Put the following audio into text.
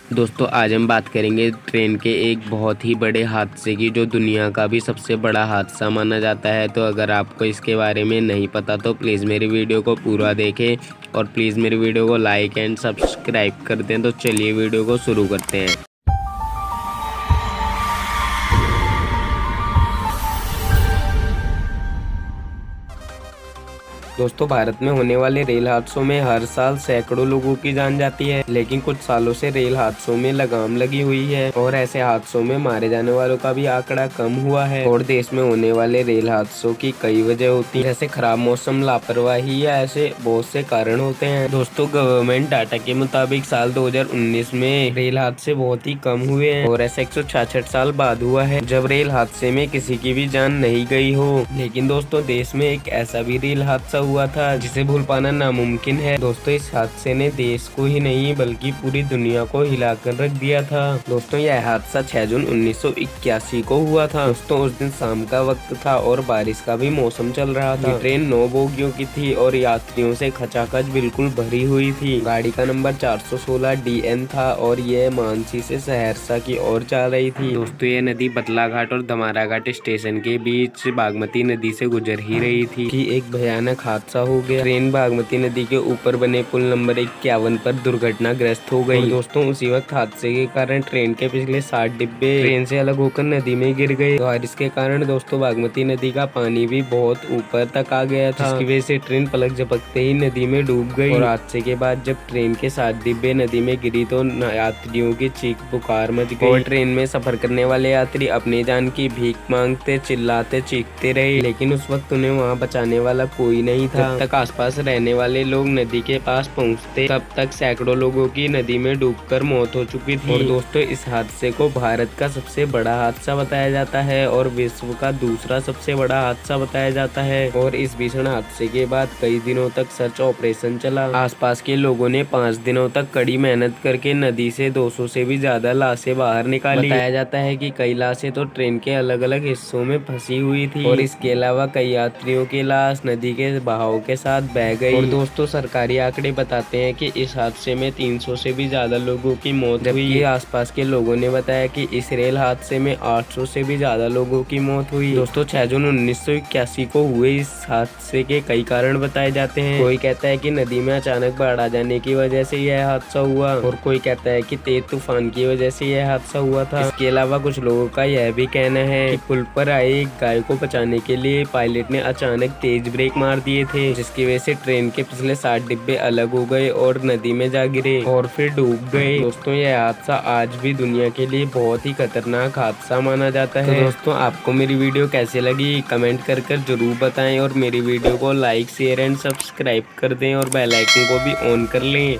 दोस्तों आज हम बात करेंगे ट्रेन के एक बहुत ही बड़े हादसे की, जो दुनिया का भी सबसे बड़ा हादसा माना जाता है। तो अगर आपको इसके बारे में नहीं पता तो प्लीज़ मेरी वीडियो को पूरा देखें और प्लीज़ मेरी वीडियो को लाइक एंड सब्सक्राइब कर दें। तो चलिए वीडियो को शुरू करते हैं। दोस्तों भारत में होने वाले रेल हादसों में हर साल सैकड़ों लोगों की जान जाती है, लेकिन कुछ सालों से रेल हादसों में लगाम लगी हुई है और ऐसे हादसों में मारे जाने वालों का भी आंकड़ा कम हुआ है। और देश में होने वाले रेल हादसों की कई वजह होती है, जैसे खराब मौसम, लापरवाही या ऐसे बहुत से कारण होते हैं। दोस्तों गवर्नमेंट डाटा के मुताबिक साल 2019 में रेल हादसे बहुत ही कम हुए हैं और ऐसा 166 साल बाद हुआ है जब रेल हादसे में किसी की भी जान नहीं गई हो। लेकिन दोस्तों देश में एक ऐसा भी रेल हादसा हुआ था जिसे भूल पाना नामुमकिन है। दोस्तों इस हादसे ने देश को ही नहीं बल्कि पूरी दुनिया को हिलाकर रख दिया था। दोस्तों यह हादसा 6 जून 1981 को हुआ था। दोस्तों उस दिन शाम का वक्त था और बारिश का भी मौसम चल रहा था। ट्रेन 9 बोगियों की थी और यात्रियों से खचाखच बिल्कुल भरी हुई थी। गाड़ी का नंबर 416 DN था और यह मानसी से सहरसा की ओर जा रही थी। दोस्तों ये नदी बतलाघाट और धमाराघाट स्टेशन के बीच बागमती नदी से गुजर ही रही थी कि एक भयानक हादसा हो गया। ट्रेन बागमती नदी के ऊपर बने पुल नंबर 51 पर दुर्घटनाग्रस्त हो गई। दोस्तों उसी वक्त हादसे के कारण ट्रेन के पिछले 60 डिब्बे ट्रेन से अलग होकर नदी में गिर गए। बारिश के कारण दोस्तों बागमती नदी का पानी भी बहुत ऊपर तक आ गया था, जिसकी वजह से ट्रेन पलक झपकते ही नदी में डूब गई। और हादसे के बाद जब ट्रेन के 60 डिब्बे नदी में गिरी तो यात्रियों की चीख पुकार मच गई और ट्रेन में सफर करने वाले यात्री अपनी जान की भीख मांगते, चिल्लाते, चीखते रहे। लेकिन उस वक्त उन्हें वहाँ बचाने वाला कोई नहीं था। जब तक आसपास रहने वाले लोग नदी के पास पहुँचते तब तक सैकड़ों लोगों की नदी में डूबकर मौत हो चुकी थी। और दोस्तों इस हादसे को भारत का सबसे बड़ा हादसा बताया जाता है और विश्व का दूसरा सबसे बड़ा हादसा बताया जाता है। और इस भीषण हादसे के बाद कई दिनों तक सर्च ऑपरेशन चला। आसपास के लोगों ने 5 दिनों तक कड़ी मेहनत करके नदी से 200 से भी ज्यादा लाशें बाहर निकाली। बताया जाता है कि कई लाशें तो ट्रेन के अलग अलग हिस्सों में फंसी हुई थी और इसके अलावा कई यात्रियों की लाश नदी के बहाव के साथ बह गई। और दोस्तों सरकारी आंकड़े बताते हैं कि इस हादसे में 300 से भी ज्यादा लोगों की मौत हुई। आसपास के लोगों ने बताया कि इस रेल हादसे में 800 से भी ज्यादा लोगों की मौत हुई। दोस्तों 6 जून 1981 को हुए इस हादसे के कई कारण बताए जाते हैं। कोई कहता है कि नदी में अचानक बाढ़ आ जाने की वजह से यह हादसा हुआ और कोई कहता है कि तेज तूफान की वजह से यह हादसा हुआ था। इसके अलावा कुछ लोगों का यह भी कहना है कि पुल पर आए एक गाय को बचाने के लिए पायलट ने अचानक तेज ब्रेक मार दिए थे, जिसकी वजह से ट्रेन के पिछले 60 डिब्बे अलग हो गए और नदी में जा गिरे और फिर डूब गए। दोस्तों यह हादसा आज भी दुनिया के लिए बहुत ही खतरनाक हादसा माना जाता है। तो दोस्तों आपको मेरी वीडियो कैसे लगी कमेंट कर जरूर बताएं और मेरी वीडियो को लाइक, शेयर एंड सब्सक्राइब कर दें और बेल आइकन को भी ऑन कर लें।